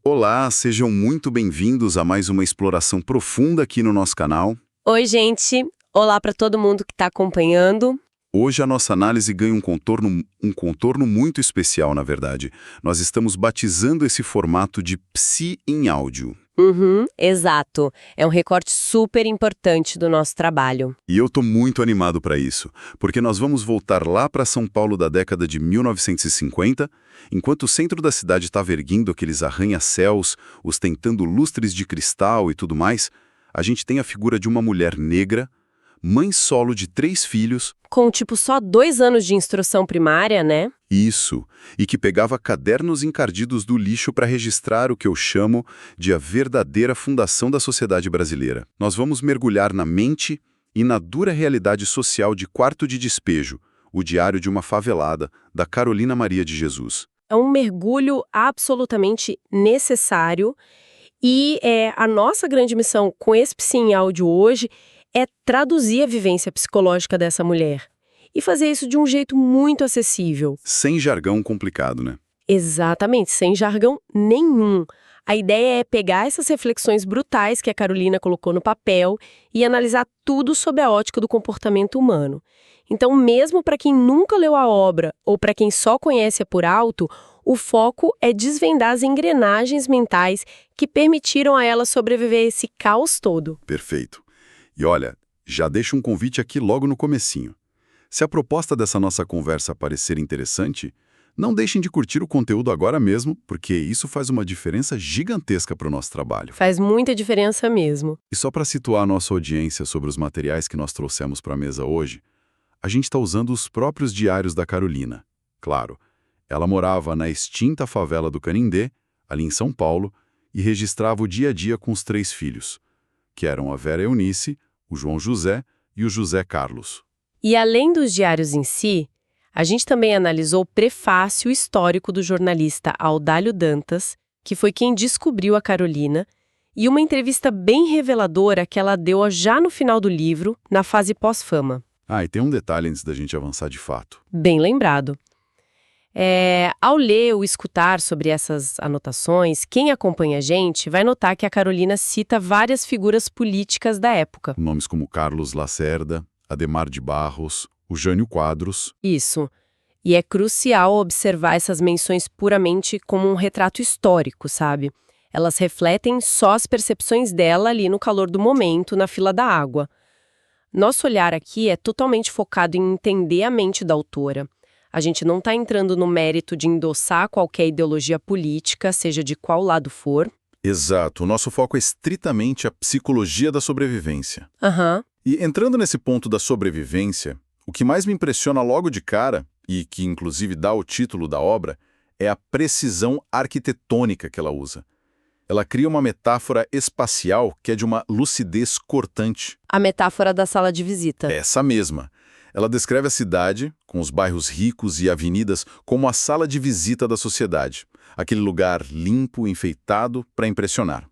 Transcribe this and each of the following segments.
Olá, sejam muito bem-vindos a mais uma exploração profunda aqui no nosso canal. Oi, gente. Olá para todo mundo que está acompanhando. Hoje a nossa análise ganha um contorno muito especial, na verdade. Nós estamos batizando esse formato de Psi em áudio. Uhum, exato. É um recorte super importante do nosso trabalho. E eu tô muito animado para isso, porque nós vamos voltar lá para São Paulo da década de 1950, enquanto o centro da cidade estava erguendo aqueles arranha-céus, ostentando lustres de cristal e tudo mais. A gente tem a figura de uma mulher negra, mãe solo de 3 filhos. Com, só 2 anos de instrução primária, né? Isso, e que pegava cadernos encardidos do lixo para registrar o que eu chamo de a verdadeira fundação da sociedade brasileira. Nós vamos mergulhar na mente e na dura realidade social de Quarto de Despejo, o diário de uma favelada, da Carolina Maria de Jesus. É um mergulho absolutamente necessário e a nossa grande missão com esse Psi em áudio hoje é traduzir a vivência psicológica dessa mulher e fazer isso de um jeito muito acessível. Sem jargão complicado, né? Exatamente, sem jargão nenhum. A ideia é pegar essas reflexões brutais que a Carolina colocou no papel e analisar tudo sob a ótica do comportamento humano. Então, mesmo para quem nunca leu a obra ou para quem só conhece por alto, o foco é desvendar as engrenagens mentais que permitiram a ela sobreviver a esse caos todo. Perfeito. E olha, já deixo um convite aqui logo no comecinho. Se a proposta dessa nossa conversa parecer interessante, não deixem de curtir o conteúdo agora mesmo, porque isso faz uma diferença gigantesca para o nosso trabalho. Faz muita diferença mesmo. E só para situar a nossa audiência sobre os materiais que nós trouxemos para a mesa hoje, a gente está usando os próprios diários da Carolina. Claro, ela morava na extinta favela do Canindé, ali em São Paulo, e registrava o dia a dia com os 3 filhos, que eram a Vera Eunice, o João José e o José Carlos. E além dos diários em si, a gente também analisou o prefácio histórico do jornalista Audálio Dantas, que foi quem descobriu a Carolina, e uma entrevista bem reveladora que ela deu já no final do livro, na fase pós-fama. E tem um detalhe antes da gente avançar de fato. Bem lembrado. Ao ler ou escutar sobre essas anotações, quem acompanha a gente vai notar que a Carolina cita várias figuras políticas da época. Nomes como Carlos Lacerda, Adhemar de Barros, o Jânio Quadros. Isso. E é crucial observar essas menções puramente como um retrato histórico, sabe? Elas refletem só as percepções dela ali no calor do momento, na fila da água. Nosso olhar aqui é totalmente focado em entender a mente da autora. A gente não está entrando no mérito de endossar qualquer ideologia política, seja de qual lado for. Exato. O nosso foco é estritamente a psicologia da sobrevivência. Aham. E entrando nesse ponto da sobrevivência, o que mais me impressiona logo de cara, e que inclusive dá o título da obra, é a precisão arquitetônica que ela usa. Ela cria uma metáfora espacial que é de uma lucidez cortante. A metáfora da sala de visita. Essa mesma. Ela descreve a cidade, com os bairros ricos e avenidas, como a sala de visita da sociedade. Aquele lugar limpo, enfeitado, para impressionar.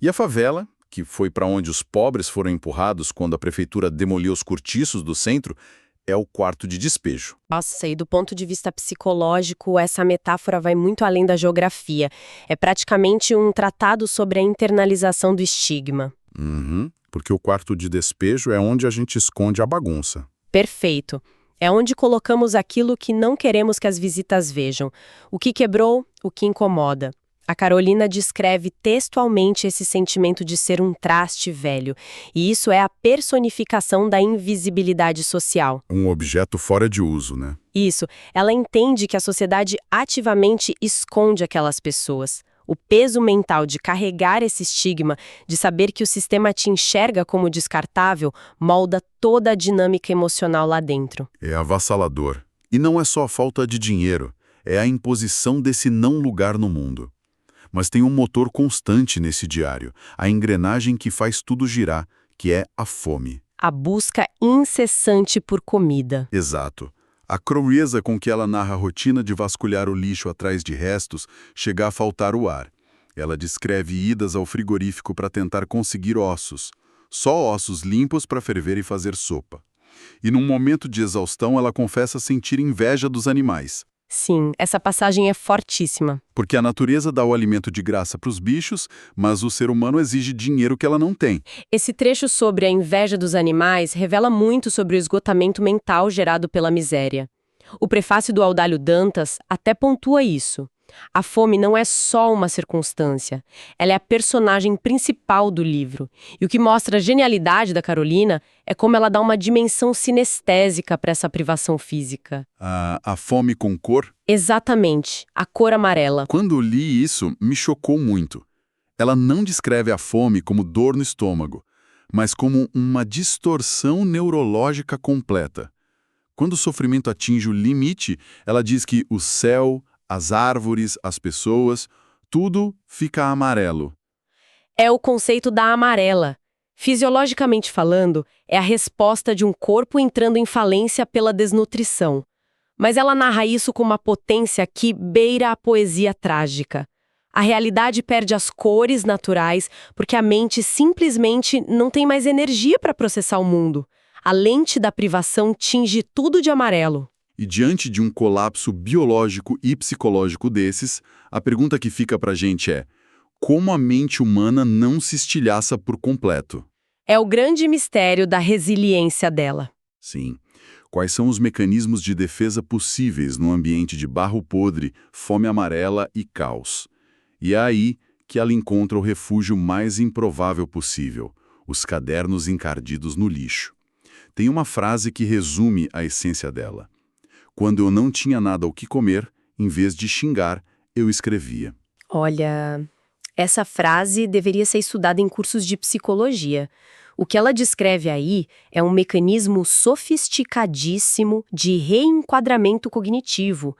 E a favela, que foi para onde os pobres foram empurrados quando a prefeitura demoliu os cortiços do centro, é o quarto de despejo. Nossa, e do ponto de vista psicológico, essa metáfora vai muito além da geografia. É praticamente um tratado sobre a internalização do estigma. Porque o quarto de despejo é onde a gente esconde a bagunça. Perfeito. É onde colocamos aquilo que não queremos que as visitas vejam. O que quebrou, o que incomoda. A Carolina descreve textualmente esse sentimento de ser um traste velho. E isso é a personificação da invisibilidade social. Um objeto fora de uso, né? Isso. Ela entende que a sociedade ativamente esconde aquelas pessoas. O peso mental de carregar esse estigma, de saber que o sistema te enxerga como descartável, molda toda a dinâmica emocional lá dentro. É avassalador. E não é só a falta de dinheiro, é a imposição desse não lugar no mundo. Mas tem um motor constante nesse diário, a engrenagem que faz tudo girar, que é a fome. A busca incessante por comida. Exato. A crueza com que ela narra a rotina de vasculhar o lixo atrás de restos chega a faltar o ar. Ela descreve idas ao frigorífico para tentar conseguir ossos. Só ossos limpos para ferver e fazer sopa. E num momento de exaustão ela confessa sentir inveja dos animais. Sim, essa passagem é fortíssima. Porque a natureza dá o alimento de graça para os bichos, mas o ser humano exige dinheiro que ela não tem. Esse trecho sobre a inveja dos animais revela muito sobre o esgotamento mental gerado pela miséria. O prefácio do Audálio Dantas até pontua isso. A fome não é só uma circunstância, ela é a personagem principal do livro. E o que mostra a genialidade da Carolina é como ela dá uma dimensão sinestésica para essa privação física. A fome com cor? Exatamente, a cor amarela. Quando li isso, me chocou muito. Ela não descreve a fome como dor no estômago, mas como uma distorção neurológica completa. Quando o sofrimento atinge o limite, ela diz que o céu, as árvores, as pessoas, tudo fica amarelo. É o conceito da amarela. Fisiologicamente falando, é a resposta de um corpo entrando em falência pela desnutrição. Mas ela narra isso com uma potência que beira a poesia trágica. A realidade perde as cores naturais porque a mente simplesmente não tem mais energia para processar o mundo. A lente da privação tinge tudo de amarelo. E diante de um colapso biológico e psicológico desses, a pergunta que fica pra gente é: como a mente humana não se estilhaça por completo? É o grande mistério da resiliência dela. Sim. Quais são os mecanismos de defesa possíveis num ambiente de barro podre, fome amarela e caos? E é aí que ela encontra o refúgio mais improvável possível: os cadernos encardidos no lixo. Tem uma frase que resume a essência dela. Quando eu não tinha nada o que comer, em vez de xingar, eu escrevia. Olha, essa frase deveria ser estudada em cursos de psicologia. O que ela descreve aí é um mecanismo sofisticadíssimo de reenquadramento cognitivo,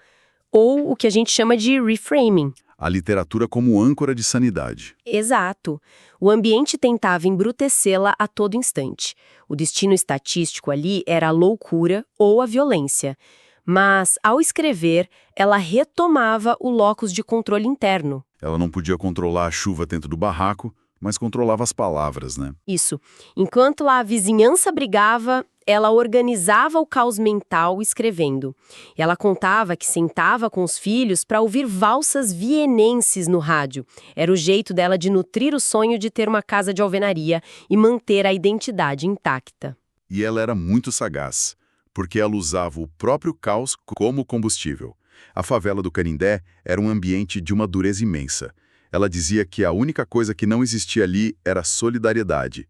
ou o que a gente chama de reframing. A literatura como âncora de sanidade. Exato. O ambiente tentava embrutecê-la a todo instante. O destino estatístico ali era a loucura ou a violência. Mas, ao escrever, ela retomava o locus de controle interno. Ela não podia controlar a chuva dentro do barraco, mas controlava as palavras, né? Isso. Enquanto a vizinhança brigava, ela organizava o caos mental escrevendo. Ela contava que sentava com os filhos para ouvir valsas vienenses no rádio. Era o jeito dela de nutrir o sonho de ter uma casa de alvenaria e manter a identidade intacta. E ela era muito sagaz, porque ela usava o próprio caos como combustível. A favela do Canindé era um ambiente de uma dureza imensa. Ela dizia que a única coisa que não existia ali era solidariedade.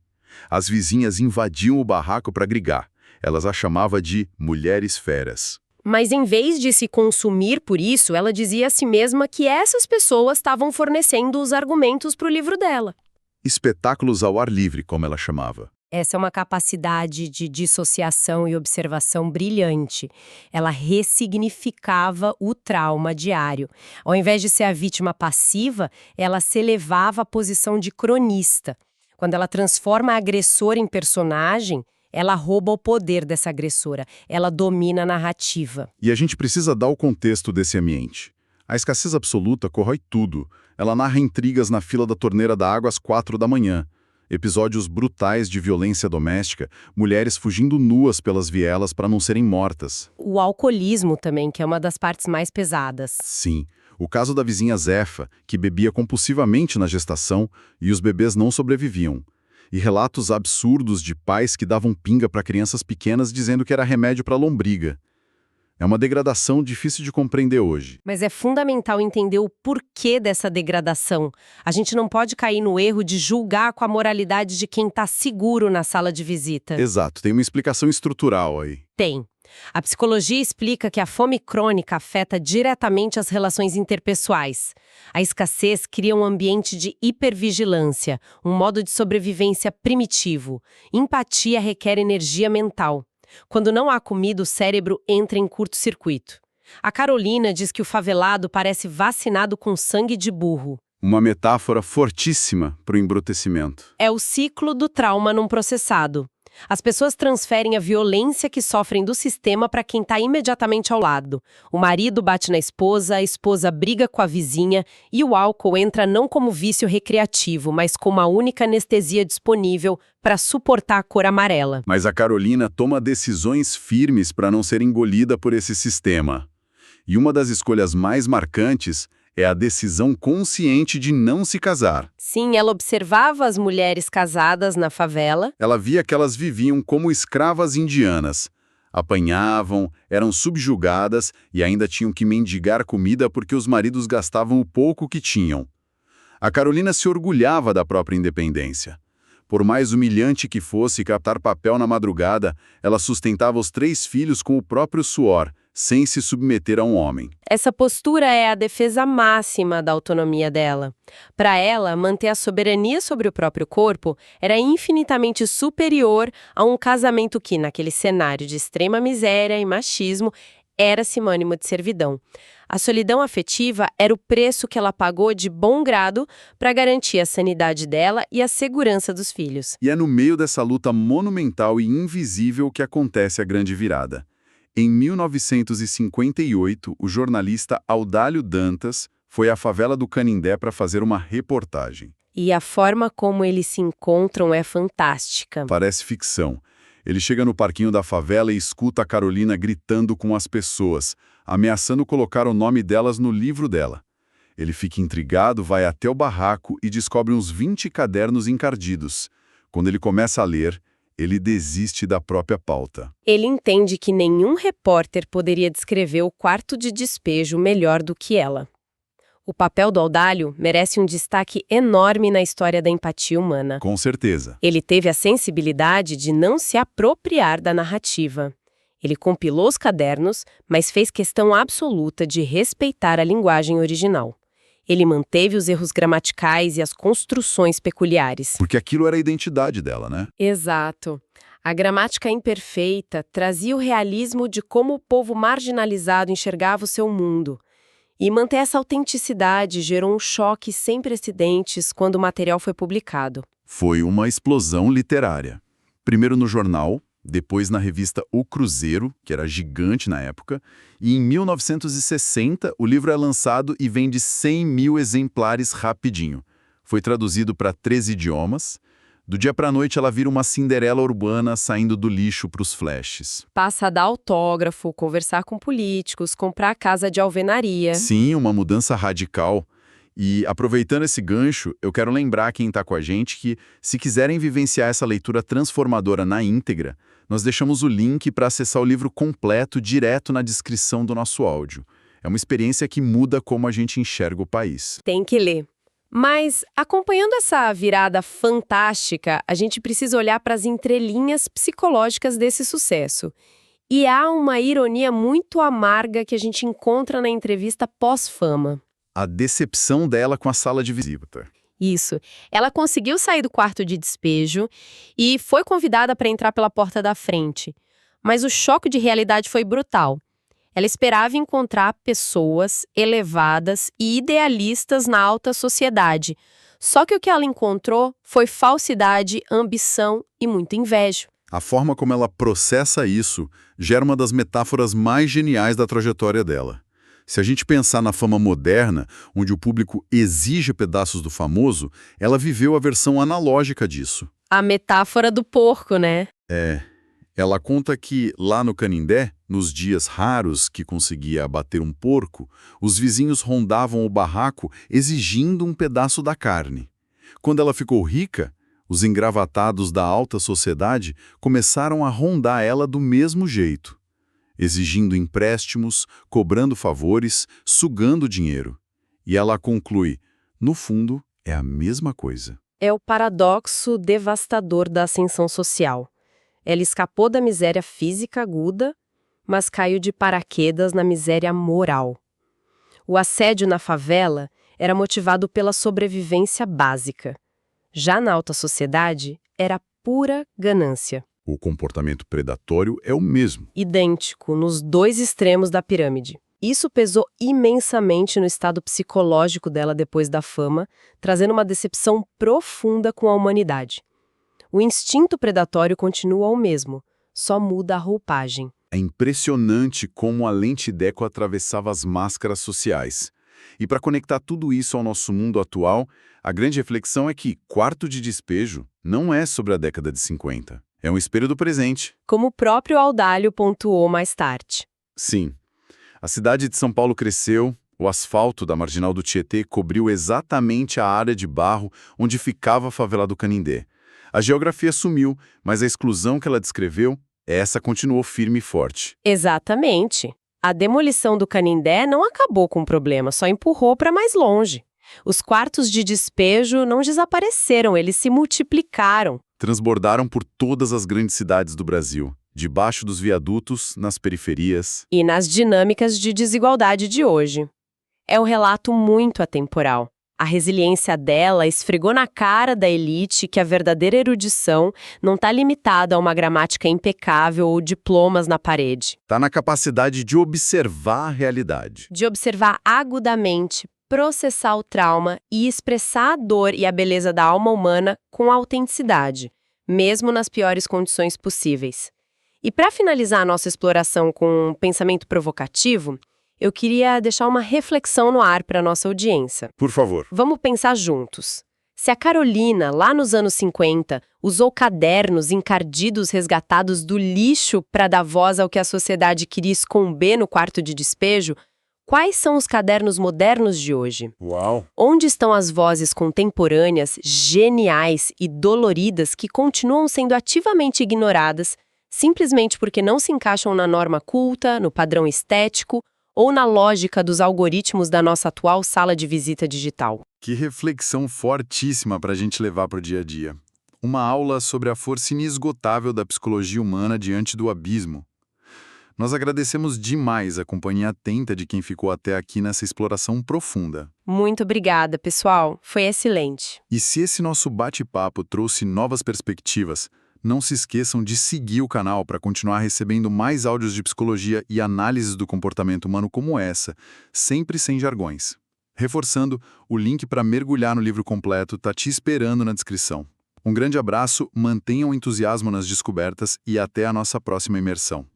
As vizinhas invadiam o barraco para gritar. Elas a chamavam de mulheres feras. Mas em vez de se consumir por isso, ela dizia a si mesma que essas pessoas estavam fornecendo os argumentos para o livro dela. Espetáculos ao ar livre, como ela chamava. Essa é uma capacidade de dissociação e observação brilhante. Ela ressignificava o trauma diário. Ao invés de ser a vítima passiva, ela se elevava à posição de cronista. Quando ela transforma a agressora em personagem, ela rouba o poder dessa agressora. Ela domina a narrativa. E a gente precisa dar o contexto desse ambiente. A escassez absoluta corrói tudo. Ela narra intrigas na fila da torneira da água às 4 da manhã. Episódios brutais de violência doméstica, mulheres fugindo nuas pelas vielas para não serem mortas. O alcoolismo também, que é uma das partes mais pesadas. Sim, o caso da vizinha Zefa, que bebia compulsivamente na gestação e os bebês não sobreviviam. E relatos absurdos de pais que davam pinga para crianças pequenas dizendo que era remédio para lombriga. É uma degradação difícil de compreender hoje. Mas é fundamental entender o porquê dessa degradação. A gente não pode cair no erro de julgar com a moralidade de quem está seguro na sala de visita. Exato, tem uma explicação estrutural aí. Tem. A psicologia explica que a fome crônica afeta diretamente as relações interpessoais. A escassez cria um ambiente de hipervigilância, um modo de sobrevivência primitivo. Empatia requer energia mental. Quando não há comida, o cérebro entra em curto-circuito. A Carolina diz que o favelado parece vacinado com sangue de burro. Uma metáfora fortíssima para o embrutecimento. É o ciclo do trauma não processado. As pessoas transferem a violência que sofrem do sistema para quem está imediatamente ao lado. O marido bate na esposa, a esposa briga com a vizinha e o álcool entra não como vício recreativo, mas como a única anestesia disponível para suportar a cor amarela. Mas a Carolina toma decisões firmes para não ser engolida por esse sistema. E uma das escolhas mais marcantes é a decisão consciente de não se casar. Sim, ela observava as mulheres casadas na favela. Ela via que elas viviam como escravas indianas. Apanhavam, eram subjugadas e ainda tinham que mendigar comida porque os maridos gastavam o pouco que tinham. A Carolina se orgulhava da própria independência. Por mais humilhante que fosse captar papel na madrugada, ela sustentava os 3 filhos com o próprio suor, sem se submeter a um homem. Essa postura é a defesa máxima da autonomia dela. Para ela, manter a soberania sobre o próprio corpo era infinitamente superior a um casamento que, naquele cenário de extrema miséria e machismo, era sinônimo de servidão. A solidão afetiva era o preço que ela pagou de bom grado para garantir a sanidade dela e a segurança dos filhos. E é no meio dessa luta monumental e invisível que acontece a grande virada. Em 1958, o jornalista Audálio Dantas foi à favela do Canindé para fazer uma reportagem. E a forma como eles se encontram é fantástica. Parece ficção. Ele chega no parquinho da favela e escuta a Carolina gritando com as pessoas, ameaçando colocar o nome delas no livro dela. Ele fica intrigado, vai até o barraco e descobre uns 20 cadernos encardidos. Quando ele começa a ler, ele desiste da própria pauta. Ele entende que nenhum repórter poderia descrever o quarto de despejo melhor do que ela. O papel do Audálio merece um destaque enorme na história da empatia humana. Com certeza. Ele teve a sensibilidade de não se apropriar da narrativa. Ele compilou os cadernos, mas fez questão absoluta de respeitar a linguagem original. Ele manteve os erros gramaticais e as construções peculiares. Porque aquilo era a identidade dela, né? Exato. A gramática imperfeita trazia o realismo de como o povo marginalizado enxergava o seu mundo. E manter essa autenticidade gerou um choque sem precedentes quando o material foi publicado. Foi uma explosão literária. Primeiro no jornal, depois na revista O Cruzeiro, que era gigante na época, e em 1960 o livro é lançado e vende 100 mil exemplares rapidinho. Foi traduzido para 13 idiomas. Do dia para a noite ela vira uma Cinderela urbana saindo do lixo para os flashes. Passa a dar autógrafo, conversar com políticos, comprar casa de alvenaria. Sim, uma mudança radical. E aproveitando esse gancho, eu quero lembrar quem está com a gente que, se quiserem vivenciar essa leitura transformadora na íntegra, nós deixamos o link para acessar o livro completo direto na descrição do nosso áudio. É uma experiência que muda como a gente enxerga o país. Tem que ler. Mas, acompanhando essa virada fantástica, a gente precisa olhar para as entrelinhas psicológicas desse sucesso. E há uma ironia muito amarga que a gente encontra na entrevista pós-fama. A decepção dela com a sala de visita. Isso. Ela conseguiu sair do quarto de despejo e foi convidada para entrar pela porta da frente. Mas o choque de realidade foi brutal. Ela esperava encontrar pessoas elevadas e idealistas na alta sociedade. Só que o que ela encontrou foi falsidade, ambição e muita inveja. A forma como ela processa isso gera uma das metáforas mais geniais da trajetória dela. Se a gente pensar na fama moderna, onde o público exige pedaços do famoso, ela viveu a versão analógica disso. A metáfora do porco, né? Ela conta que, lá no Canindé, nos dias raros que conseguia abater um porco, os vizinhos rondavam o barraco exigindo um pedaço da carne. Quando ela ficou rica, os engravatados da alta sociedade começaram a rondar ela do mesmo jeito, exigindo empréstimos, cobrando favores, sugando dinheiro. E ela conclui, no fundo, é a mesma coisa. É o paradoxo devastador da ascensão social. Ela escapou da miséria física aguda, mas caiu de paraquedas na miséria moral. O assédio na favela era motivado pela sobrevivência básica. Já na alta sociedade, era pura ganância. O comportamento predatório é o mesmo. Idêntico nos dois extremos da pirâmide. Isso pesou imensamente no estado psicológico dela depois da fama, trazendo uma decepção profunda com a humanidade. O instinto predatório continua o mesmo, só muda a roupagem. É impressionante como a lentideco atravessava as máscaras sociais. E para conectar tudo isso ao nosso mundo atual, a grande reflexão é que Quarto de Despejo não é sobre a década de 50. É um espelho do presente. Como o próprio Audálio pontuou mais tarde. Sim. A cidade de São Paulo cresceu, o asfalto da marginal do Tietê cobriu exatamente a área de barro onde ficava a favela do Canindé. A geografia sumiu, mas a exclusão que ela descreveu, essa continuou firme e forte. Exatamente. A demolição do Canindé não acabou com o problema, só empurrou para mais longe. Os quartos de despejo não desapareceram, eles se multiplicaram. Transbordaram por todas as grandes cidades do Brasil, debaixo dos viadutos, nas periferias. E nas dinâmicas de desigualdade de hoje. É um relato muito atemporal. A resiliência dela esfregou na cara da elite que a verdadeira erudição não está limitada a uma gramática impecável ou diplomas na parede. Está na capacidade de observar a realidade. De observar agudamente, processar o trauma e expressar a dor e a beleza da alma humana com autenticidade, mesmo nas piores condições possíveis. E para finalizar a nossa exploração com um pensamento provocativo, eu queria deixar uma reflexão no ar para a nossa audiência. Por favor. Vamos pensar juntos. Se a Carolina, lá nos anos 50, usou cadernos encardidos resgatados do lixo para dar voz ao que a sociedade queria esconder no quarto de despejo, quais são os cadernos modernos de hoje? Uau! Onde estão as vozes contemporâneas, geniais e doloridas que continuam sendo ativamente ignoradas, simplesmente porque não se encaixam na norma culta, no padrão estético ou na lógica dos algoritmos da nossa atual sala de visita digital? Que reflexão fortíssima para a gente levar para o dia a dia. Uma aula sobre a força inesgotável da psicologia humana diante do abismo. Nós agradecemos demais a companhia atenta de quem ficou até aqui nessa exploração profunda. Muito obrigada, pessoal. Foi excelente. E se esse nosso bate-papo trouxe novas perspectivas, não se esqueçam de seguir o canal para continuar recebendo mais áudios de psicologia e análises do comportamento humano como essa, sempre sem jargões. Reforçando, o link para mergulhar no livro completo está te esperando na descrição. Um grande abraço, mantenham o entusiasmo nas descobertas e até a nossa próxima imersão.